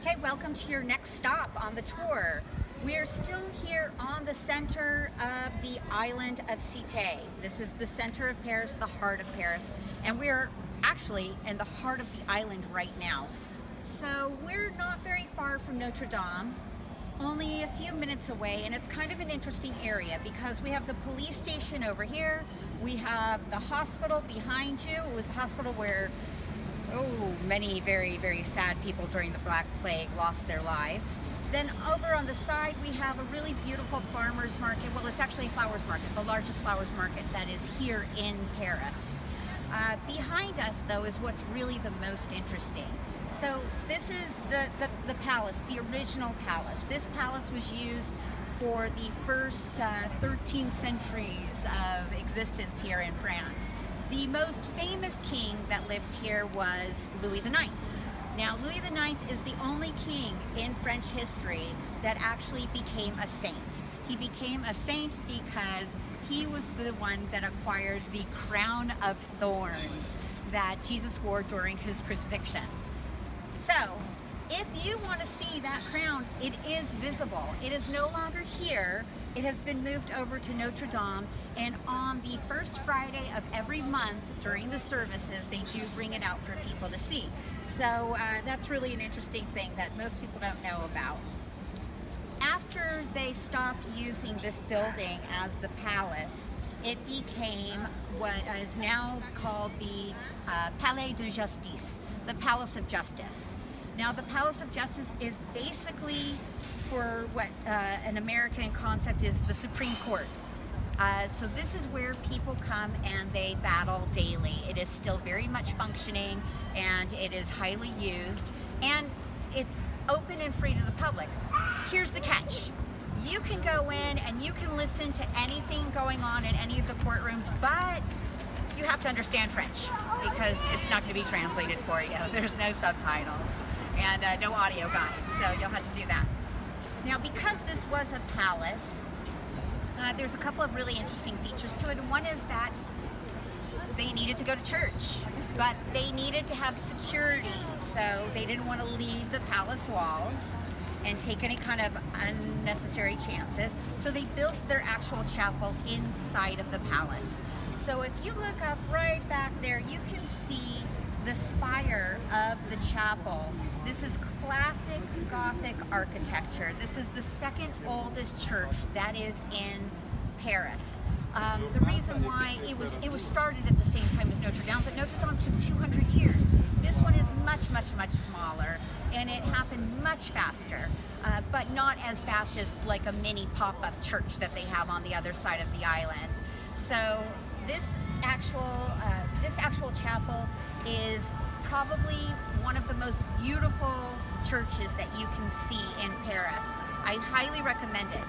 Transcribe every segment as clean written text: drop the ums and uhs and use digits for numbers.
Okay, welcome to your next stop on the tour. We're still here on the center of the island of Cité. This is the center of Paris, the heart of Paris, and we're actually in the heart of the island right now. So we're not very far from Notre Dame, only a few minutes away, and it's kind of an interesting area because we have the police station over here, we have the hospital behind you. It was the hospital where many very sad people during the Black Plague lost their lives. Then over on the side we have a really beautiful farmers market. Well, it's actually a flowers market, the largest flowers market that is here in Paris. Behind us though is what's really the most interesting. So this is the palace, the original palace. This palace was used for the first 13 centuries of existence here in France. The most famous king that lived here was Louis IX. Now, Louis IX is the only king in French history that actually became a saint. He became a saint because he was the one that acquired the crown of thorns that Jesus wore during his crucifixion. So, if you want to see that crown, it is visible. It is no longer here. It has been moved over to Notre Dame, and on the first Friday of every month during the services, they do bring it out for people to see. So that's really an interesting thing that most people don't know about. After they stopped using this building as the palace, it became what is now called the Palais de Justice, the Palace of Justice. Now, the Palace of Justice is basically, for what an American concept is, the Supreme Court. So this is where people come and they battle daily. It is still very much functioning and it is highly used, and it's open and free to the public. Here's the catch. You can go in and you can listen to anything going on in any of the courtrooms, but you have to understand French because it's not going to be translated for you. There's no subtitles and no audio guide, so you'll have to do that. Now, because this was a palace, there's a couple of really interesting features to it. And one is that they needed to go to church, but they needed to have security, so they didn't want to leave the palace walls and take any kind of unnecessary chances. So they built their actual chapel inside of the palace. So if you look up right back there, you can see the spire of the chapel. This is classic Gothic architecture. This is the second oldest church that is in Paris. The reason why it was started at the same time as Notre Dame, but Notre Dame took 200 years. This one is much smaller, and it happened much faster, but not as fast as like a mini pop-up church that they have on the other side of the island. So this actual chapel is probably one of the most beautiful churches that you can see in Paris. I highly recommend it.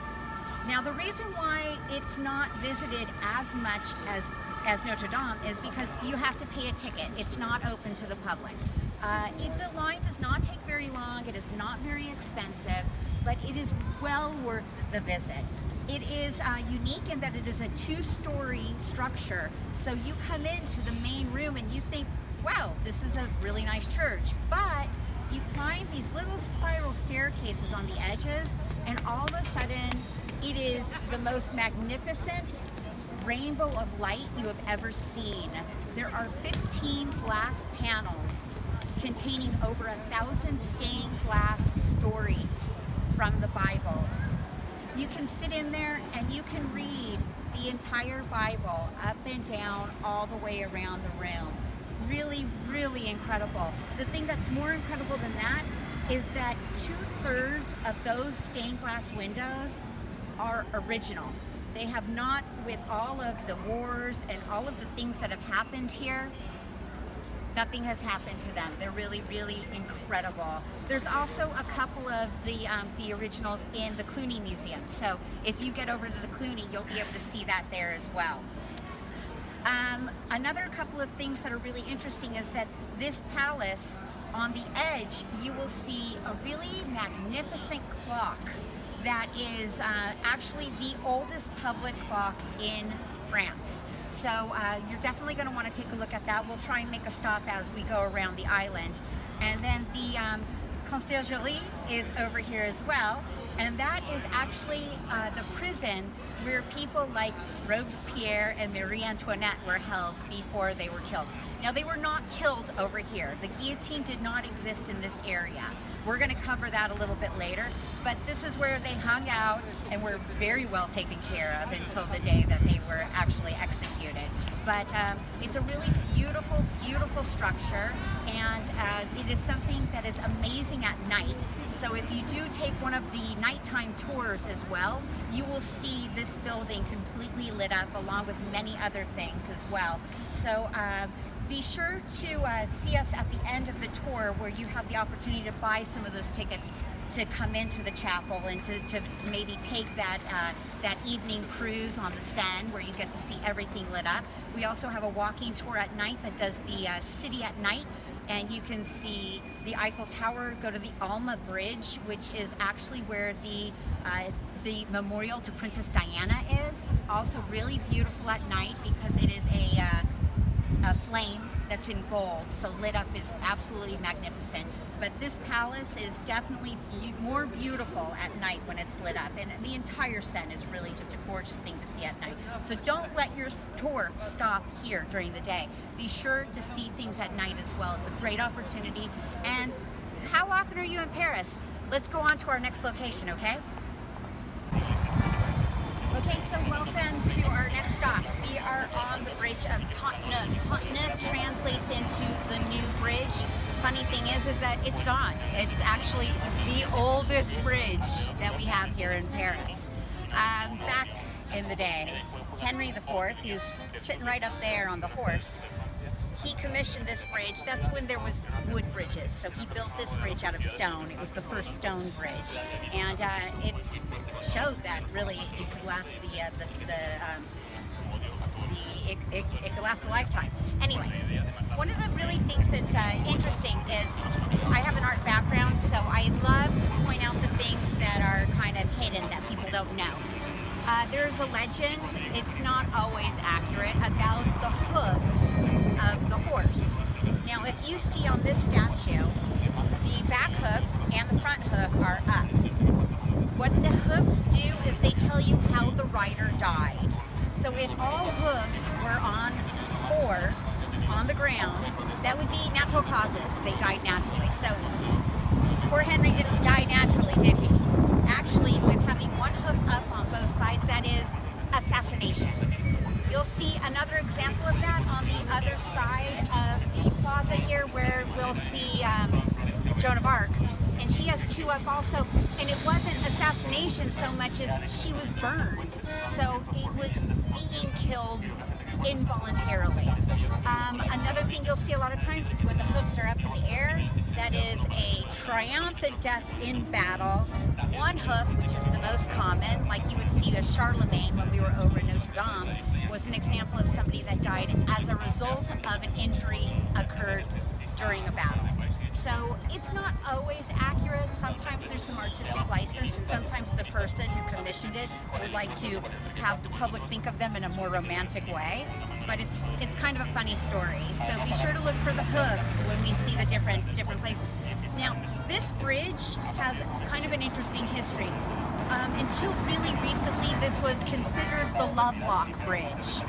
Now, the reason why it's not visited as much as Notre Dame is because you have to pay a ticket. It's not open to the public. The line does not take very long. It is not very expensive, but it is well worth the visit. It is unique in that it is a two-story structure. So you come into the main room and you think, wow, this is a really nice church. But you climb these little spiral staircases on the edges, and all of a sudden, it is the most magnificent rainbow of light you have ever seen. There are 15 glass panels containing over 1,000 stained glass stories from the Bible. You can sit in there and you can read the entire Bible up and down all the way around the room. Really incredible. The thing that's more incredible than that is that 2/3 of those stained glass windows are original. They have not, with all of the wars and all of the things that have happened here, nothing has happened to them. They're really incredible. There's also a couple of the originals in the Cluny Museum. So if you get over to the Cluny, you'll be able to see that there as well. Another couple of things that are really interesting is that this palace, on the edge, you will see a really magnificent clock that is actually the oldest public clock in France. So you're definitely going to want to take a look at that. We'll try and make a stop as we go around the island. And then the Conciergerie is over here as well, and that is actually the prison where people like Robespierre and Marie Antoinette were held before they were killed. Now, they were not killed over here. The guillotine did not exist in this area. We're going to cover that a little bit later, but this is where they hung out and were very well taken care of until the day that they were actually executed. But it's a really beautiful, beautiful structure, and it is something that is amazing at night. So if you do take one of the nighttime tours as well, you will see this building completely lit up along with many other things as well. So be sure to see us at the end of the tour, where you have the opportunity to buy some of those tickets to come into the chapel and to maybe take that evening cruise on the Seine, where you get to see everything lit up. We also have a walking tour at night that does the city at night, and you can see the Eiffel Tower, go to the Alma Bridge, which is actually where the memorial to Princess Diana is. Also really beautiful at night because it is a flame that's in gold, so lit up is absolutely magnificent. But this palace is definitely more beautiful at night when it's lit up, and the entire Seine is really just a gorgeous thing to see at night. So don't let your tour stop here during the day. Be sure to see things at night as well. It's a great opportunity. And how often are you in Paris? Let's go on to our next location, okay? Okay, so welcome to our next stop. We are on the bridge of Pont-Neuf. Pont-Neuf translates into the new bridge. Funny thing is that it's not. It's actually the oldest bridge that we have here in Paris. Back in the day, Henry IV, who's sitting right up there on the horse, he commissioned this bridge. That's when there was wood bridges. So he built this bridge out of stone. It was the first stone bridge, and it showed that really it could last it could last a lifetime. Anyway, one of the really things that's interesting is I have an art background, so I love to point out the things that are kind of hidden that people don't know. There's a legend, it's not always accurate, about the hooves of the horse. Now, if you see on this statue, the back hoof and the front hoof are up. What the hooves do is they tell you how the rider died. So if all hooves were on the ground, that would be natural causes. They died naturally. So poor Henry didn't die naturally, did he? Actually, with having one hoof up on both sides, that is assassination. You'll see another example of that on the other side of the plaza here, where we'll see Joan of Arc, and she has two up also, and it wasn't assassination so much as she was burned. So it was being killed involuntarily. Another thing you'll see a lot of times is when the hoofs are up in the air, that is a triumphant death in battle. One hoof, which is the most common, like you would see a Charlemagne when we were over in Notre Dame, was an example of somebody that died as a result of an injury occurred during a battle. So it's not always accurate. Sometimes there's some artistic license, and sometimes the person who commissioned it would like to have the public think of them in a more romantic way. But it's kind of a funny story. So be sure to look for the hooves when we see the different places. Now, this bridge has kind of an interesting history. Until really recently, this was considered the Lovelock Bridge.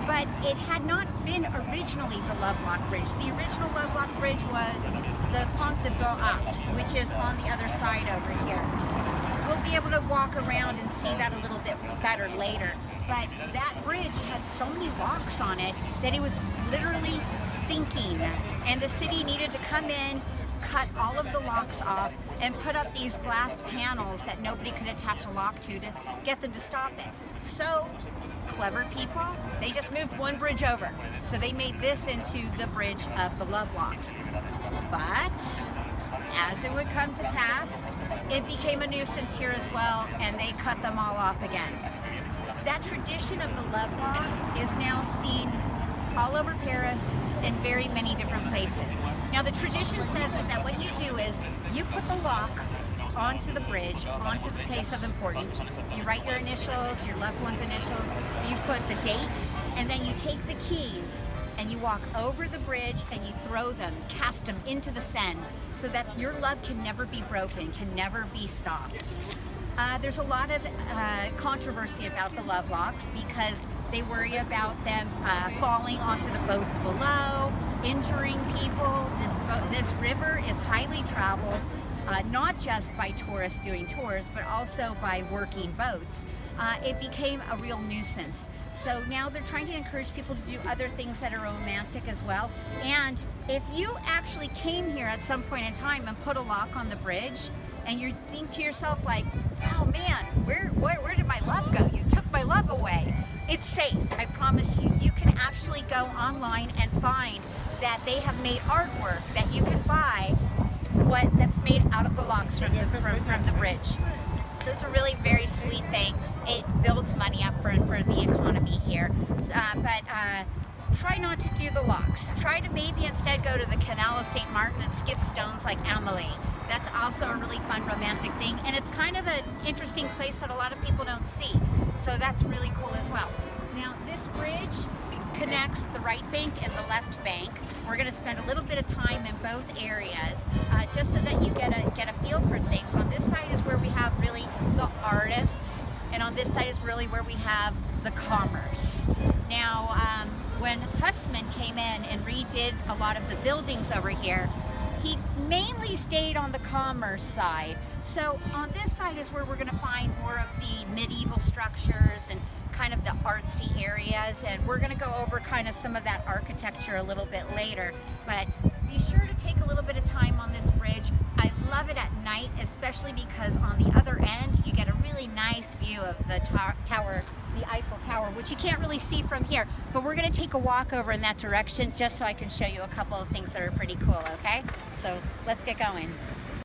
But it had not been originally the Lovelock Bridge. The original Lovelock Bridge was the Pont de Boat, which is on the other side over here. We'll be able to walk around and see that a little bit better later. But that bridge had so many locks on it that it was literally sinking. And the city needed to come in, cut all of the locks off, and put up these glass panels that nobody could attach a lock to get them to stop it. So clever people, they just moved one bridge over. So they made this into the bridge of the Lovelocks. But as it would come to pass, it became a nuisance here as well, and they cut them all off again. That tradition of the Lovelock is now seen all over Paris in very many different places. Now, the tradition says is that what you do is you put the lock onto the bridge, onto the place of importance. You write your initials, your loved one's initials, you put the date, and then you take the keys and you walk over the bridge and you throw them, cast them into the Seine, so that your love can never be broken, can never be stopped. There's a lot of controversy about the love locks because they worry about them falling onto the boats below, injuring people. This river is highly traveled, not just by tourists doing tours, but also by working boats. It became a real nuisance. So now they're trying to encourage people to do other things that are romantic as well. And if you actually came here at some point in time and put a lock on the bridge, and you think to yourself like, oh man, where did my love go? You took my love away. It's safe, I promise you. You can actually go online and find that they have made artwork that you can buy that's made out of the locks from the bridge. So it's a really very sweet thing. It builds money up for the economy here. Try not to do the locks. Try to maybe instead go to the Canal of St. Martin and skip stones like Amelie. That's also a really fun romantic thing, and it's kind of an interesting place that a lot of people don't see. So that's really cool as well. Now this bridge connects the right bank and the left bank. We're going to spend a little bit of time in both areas just so that you get a feel for things. On this side is where we have really the artists, and on this side is really where we have the commerce. Now when Hussman came in and redid a lot of the buildings over here, he mainly stayed on the commerce side. So on this side is where we're going to find more of the medieval structures and kind of the artsy areas, and we're going to go over kind of some of that architecture a little bit later. But be sure to take a little bit of time on this bridge. I love it at night, especially because on the other end you get a really nice view of the tower, the Eiffel Tower, which you can't really see from here. But we're going to take a walk over in that direction just so I can show you a couple of things that are pretty cool, okay? So let's get going.